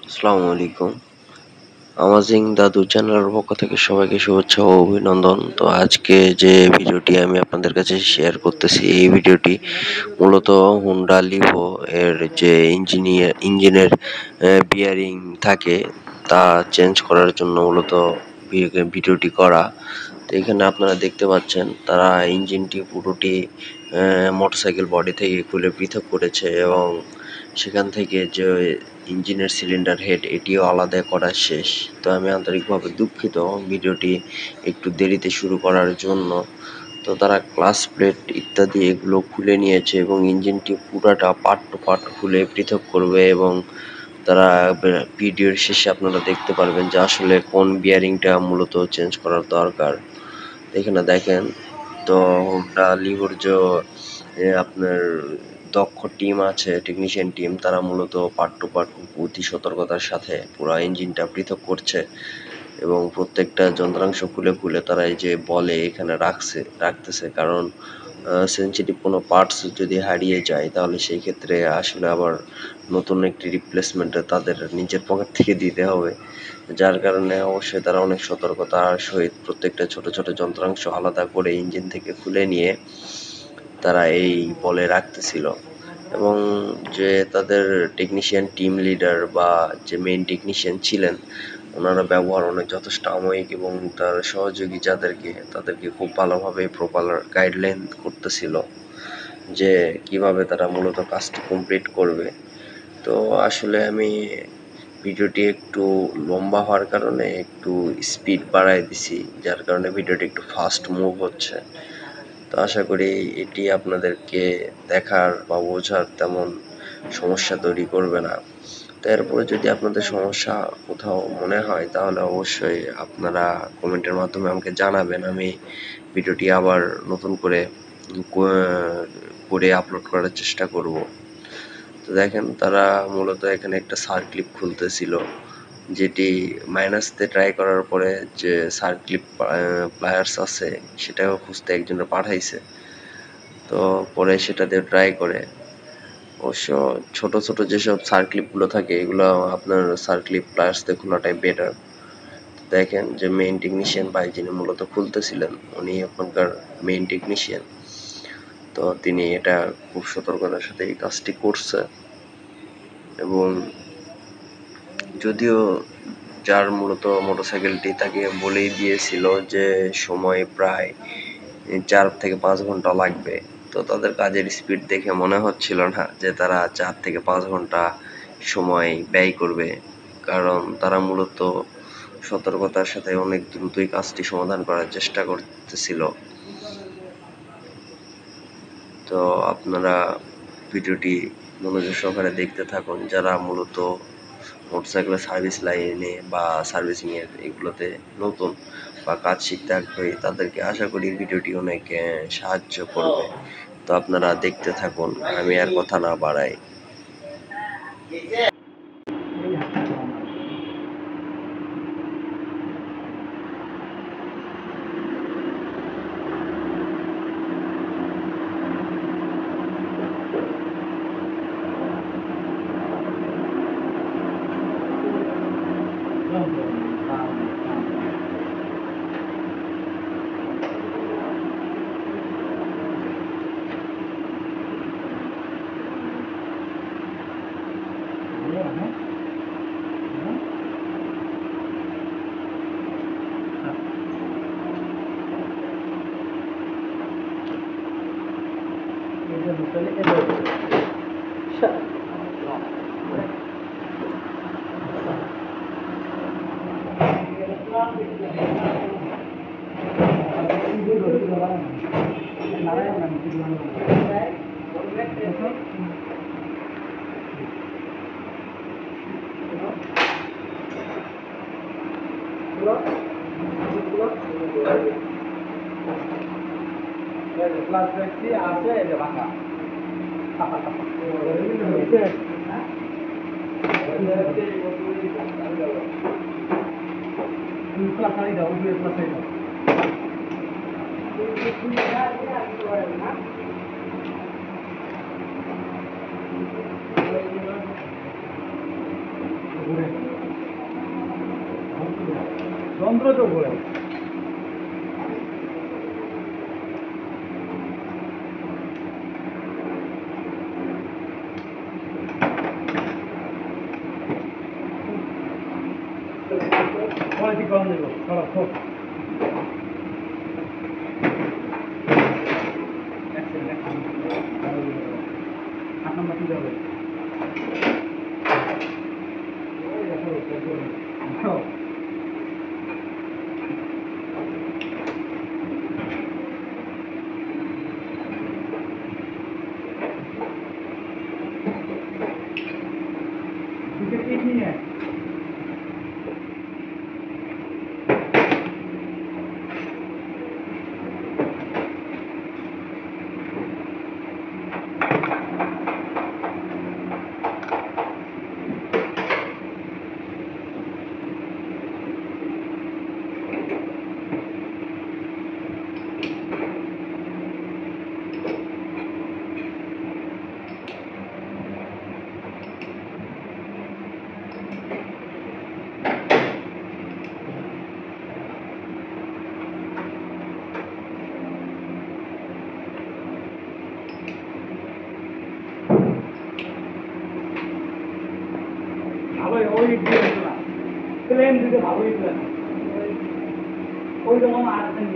আসসালামু আলাইকুম। আমাজিং দাদু চ্যানেলের পক্ষ থেকে সবাইকে শুভেচ্ছা ও অভিনন্দন। তো আজকে যে ভিডিওটি আমি আপনাদের কাছে শেয়ার করতেছি, এই ভিডিওটি মূলত হুন্ডা লিভো এর যে ইঞ্জিনের বিয়ারিং থাকে তা চেঞ্জ করার জন্য মূলত ভিডিওটি করা। তো এখানে আপনারা দেখতে পাচ্ছেন তারা ইঞ্জিনটি পুরোটি মোটরসাইকেল বডি থেকে খুলে পৃথক করেছে এবং সেখান থেকে যে ইঞ্জিনের সিলিন্ডার হেড এটিও আলাদা করা শেষ। তো আমি আন্তরিকভাবে দুঃখিত ভিডিওটি একটু দেরিতে শুরু করার জন্য। তো তারা ক্লাস প্লেট ইত্যাদি এগুলো খুলে নিয়েছে এবং ইঞ্জিনটি পুরাটা পার্ট টু পার্ট খুলে পৃথক করবে এবং তারা ভিডিওর শেষে আপনারা দেখতে পারবেন যে আসলে কোন বিয়ারিংটা মূলত চেঞ্জ করার দরকার। এখানে দেখেন, তো হুন্ডা লিভোর যে আপনার দক্ষ টিম আছে, টেকনিশিয়ান টিম, তারা মূলত পার্ট টু পার্ট অতি সতর্কতার সাথে পুরো ইঞ্জিনটা পৃথক করছে এবং প্রত্যেকটা যন্ত্রাংশ খুলে খুলে তারা এই যে বলে এখানে রাখতেছে, কারণ সেনসিটিভ কোনো পার্টস যদি হারিয়ে যায় তাহলে সেই ক্ষেত্রে আসলে আবার নতুন একটি রিপ্লেসমেন্ট তাদের নিজের পকেট থেকে দিতে হবে। যার কারণে অবশ্যই তারা অনেক সতর্কতার সহিত প্রত্যেকটা ছোট ছোট যন্ত্রাংশ আলাদা করে ইঞ্জিন থেকে খুলে নিয়ে তারা এই বলে রাখতেছিল। এবং যে তাদের টেকনিশিয়ান টিম লিডার বা যে মেইন টেকনিশিয়ান ছিলেন, ওনারা ব্যবহার অনেক যথেষ্ট সাময়িক এবং তার সহযোগী তাদেরকে খুব ভালোভাবে প্রপার গাইডলাইন করতেছিল যে কিভাবে তারা মূলত কাজটি কমপ্লিট করবে। তো আসলে আমি ভিডিওটি একটু লম্বা হওয়ার কারণে একটু স্পিড বাড়ায় দিছি, যার কারণে ভিডিওটি একটু ফাস্ট মুভ হচ্ছে। তো আশা করি এটি আপনাদেরকে দেখার বা বোঝার তেমন সমস্যা তৈরি করবে না। তো এরপরে যদি আপনাদের সমস্যা কোথাও মনে হয় তাহলে অবশ্যই আপনারা কমেন্টের মাধ্যমে আমাকে জানাবেন। আমি ভিডিওটি আবার নতুন করে করে আপলোড করার চেষ্টা করব। তো দেখেন, তারা মূলত এখানে একটা সার্ক্লিপ খুলতেছিল, যেটি মাইনাসতে ট্রাই করার পরে যে সার্ক্লিপ প্লায়ার্স আছে সেটাও খুঁজতে একজনের পাঠাইছে। তো পরে সেটা দিয়ে ট্রাই করে, অবশ্য ছোট ছোট যেসব সার্ক্লিপগুলো থাকে এগুলো আপনার সার্ক্লিপ প্লায়ার্স দিয়ে খোলাটাই বেটার। দেখেন যে মেইন টেকনিশিয়ান ভাই যিনি মূলত খুলতেছিলেন, উনি ওখানকার মেইন টেকনিশিয়ান। তো তিনি এটা খুব সতর্কতার সাথে এই কাজটি করছে এবং যদিও যার মূলত মোটরসাইকেলটি তাকে বলেই দিয়েছিল যে সময় প্রায় 4 থেকে 5 ঘন্টা লাগবে। তো তাদের কাজের স্পিড দেখে মনে হচ্ছিল না যে তারা 4 থেকে 5 ঘন্টা সময় ব্যয় করবে, কারণ তারা মূলত সতর্কতার সাথে অনেক দ্রুতই কাজটি সমাধান করার চেষ্টা করতেছিল। তো আপনারা ভিডিওটি মনোযোগ সহকারে দেখতে থাকুন, যারা মূলত মোটরসাইকেলের সার্ভিস লাইনে বা সার্ভিসিং এর এগুলোতে নতুন বা কাজ শিখতে আগ্রহী, তাদেরকে আশা করি ভিডিওটি অনেক সাহায্য করবে। তো আপনারা দেখতে থাকুন, আমি আর কথা না বাড়াই। ক্লাস দেখছি আছে যে ভাষা ক্লাস আই দাও ক্লাস আই দাও যন্ত্র তো ঘুরে কোয়ালিটি কম দেব চলো খুব আট নম্বর কি যাবে ভালোই ওই দিয়েছিল না প্লেন দিতে ভালোই ছিল না ওই যখন আসছেন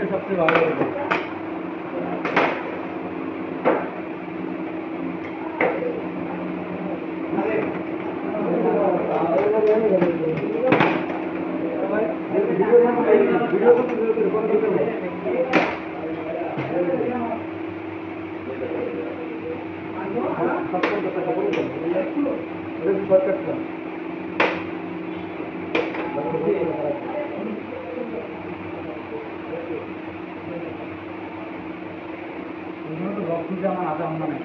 सबसे भाলো আমার আধা ঘন্টা নেই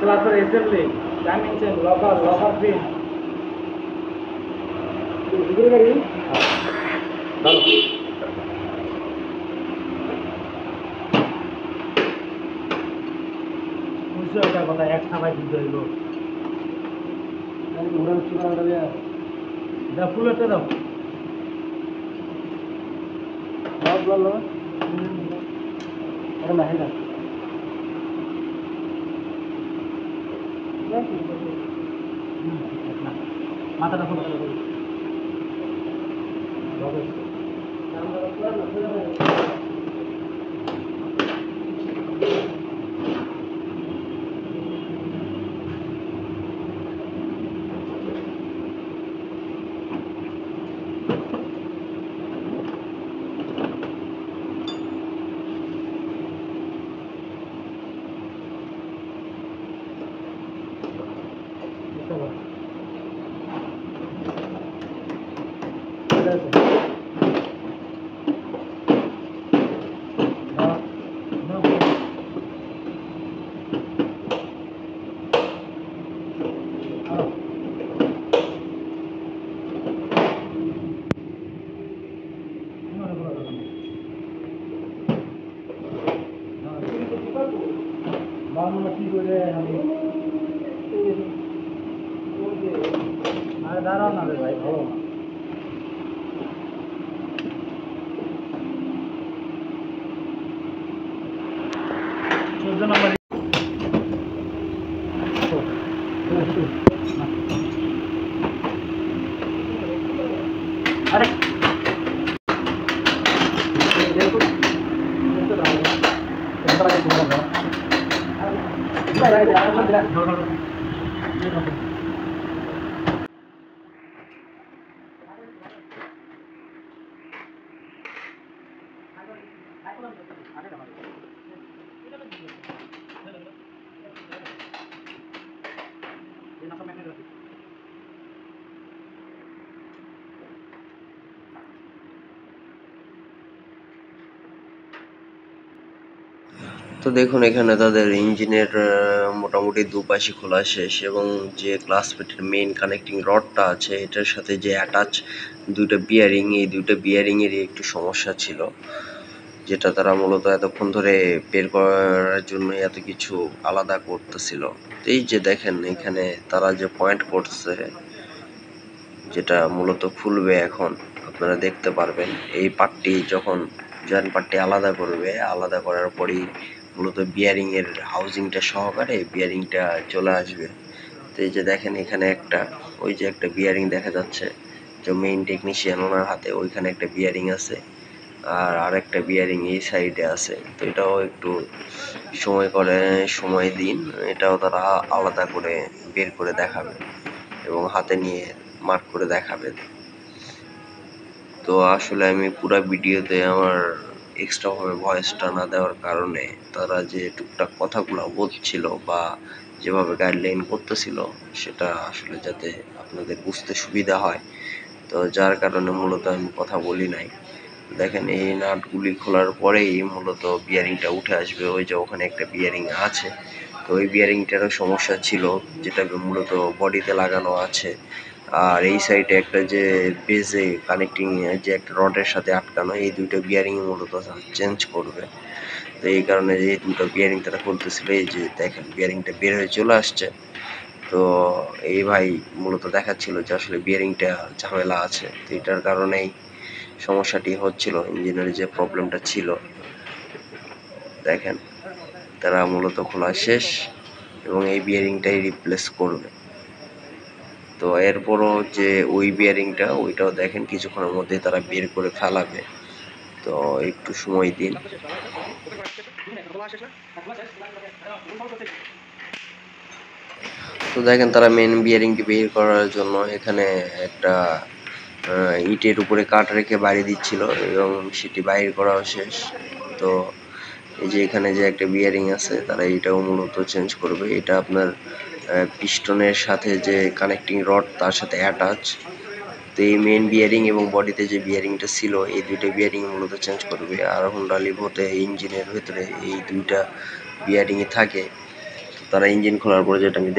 class assembly dimension locker pin কথা এক সবাই দিতে হইল ফুলেরটা দাও মাথাটা ফুল বাংলা কি করে আরে দাঁড়াও না রে ভাই, ভালো না। 14 নম্বর। আরে তো দেখুন এখানে তাদের ইঞ্জিনের মোটামুটি দুপাশই খোলা শেষ, এবং যে ক্লাস প্লেটের মেইন কানেক্টিং রডটা আছে এটার সাথে যে অ্যাটাচ দুইটা বিয়ারিং, এই দুইটা বিয়ারিংয়েরই একটু সমস্যা ছিল, যেটা তারা মূলত এতক্ষণ ধরে বের করার জন্য এত কিছু আলাদা করতেছিল। এই যে দেখেন এখানে তারা যে পয়েন্ট করছে, যেটা মূলত খুলবে এখন, আপনারা দেখতে পারবেন এই পার্টটি যখন জয়েন্ট পার্টটি আলাদা করবে, আলাদা করার পরেই মূলত বিয়ারিং এর হাউজিংটা সহকারে বিয়ারিংটা চলে আসবে। তো এই যে দেখেন এখানে একটা, ওই যে একটা বিয়ারিং দেখা যাচ্ছে, যে মেইন টেকনিশিয়ান ওনার হাতে ওইখানে একটা বিয়ারিং আছে, আর আরেকটা বিয়ারিং এই সাইডে আছে। তো এটাও একটু সময় দিন, এটাও তারা আলাদা করে বের করে দেখাবে এবং হাতে নিয়ে মার্ক করে দেখাবে। তো আসলে আমি পুরো ভিডিওতে আমার এক্সট্রা ভাবে ভয়েসটা না দেওয়ার কারণে তারা যে টুকটাক কথাগুলো বলছিল বা যেভাবে গাইডলাইন করতেছিল, সেটা আসলে যাতে আপনাদের বুঝতে সুবিধা হয়, তো যার কারণে মূলত আমি কথা বলি নাই। দেখেন এই নাটগুলি খোলার পরেই মূলত বিয়ারিংটা উঠে আসবে। ওই যে ওখানে একটা বিয়ারিং আছে, তো ওই বিয়ারিংটারও সমস্যা ছিল, যেটা মূলত বডিতে লাগানো আছে। আর এই সাইডে একটা যে বেজে কানেক্টিং যে একটা রডের সাথে আটকানো, এই দুইটা বিয়ারিং মূলত চেঞ্জ করবে। তো এই কারণে এই দুটো বিয়ারিং তারা খুলতেছিল। এই যে দেখেন বিয়ারিংটা বের হয়ে চলে আসছে। তো এই ভাই মূলত দেখাচ্ছিল যে আসলে বিয়ারিংটা ঝামেলা আছে, তো এটার কারণেই সমস্যাটি হচ্ছিল, ইঞ্জিনের যে প্রবলেমটা ছিল। দেখেন তারা মূলত খোলা শেষ এবং এই বিয়ারিংটাই রিপ্লেস করবে। তো এরপরও যে ওই বিয়ারিংটা, ওইটাও দেখেন কিছুক্ষণের মধ্যে তারা বের করে ফেলাবে, তো একটু সময় দিন। তো দেখেন তারা মেন বিয়ারিংটি বের করার জন্য এখানে একটা ইটের উপরে কাঠ রেখে বাড়ি দিচ্ছিল এবং সেটি বাইর করাও শেষ। তো এই যে এখানে যে একটা বিয়ারিং আছে, তারা এটাও মূলত চেঞ্জ করবে। এটা আপনার পিস্টনের সাথে যে কানেক্টিং রড তার সাথে অ্যাটাচ। তো এই মেন বিয়ারিং এবং বডিতে যে বিয়ারিংটা ছিল, এই দুইটা বিয়ারিং মূলত চেঞ্জ করবে। আর হোন্ডা লিভোতে ইঞ্জিনের ভেতরে এই দুইটা বিয়ারিংই থাকে। তারা ইঞ্জিন খোলার পরে যেটা আমি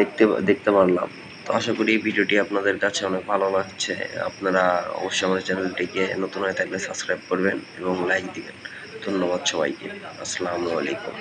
দেখতে পারলাম। তো আশা করি এই ভিডিওটি আপনাদের কাছে অনেক ভালো লাগছে। আপনারা অবশ্যই আমার চ্যানেলটিকে নতুন হয়ে থাকলে সাবস্ক্রাইব করবেন এবং লাইক দিবেন। ধন্যবাদ সবাইকে। আসসালামু আলাইকুম।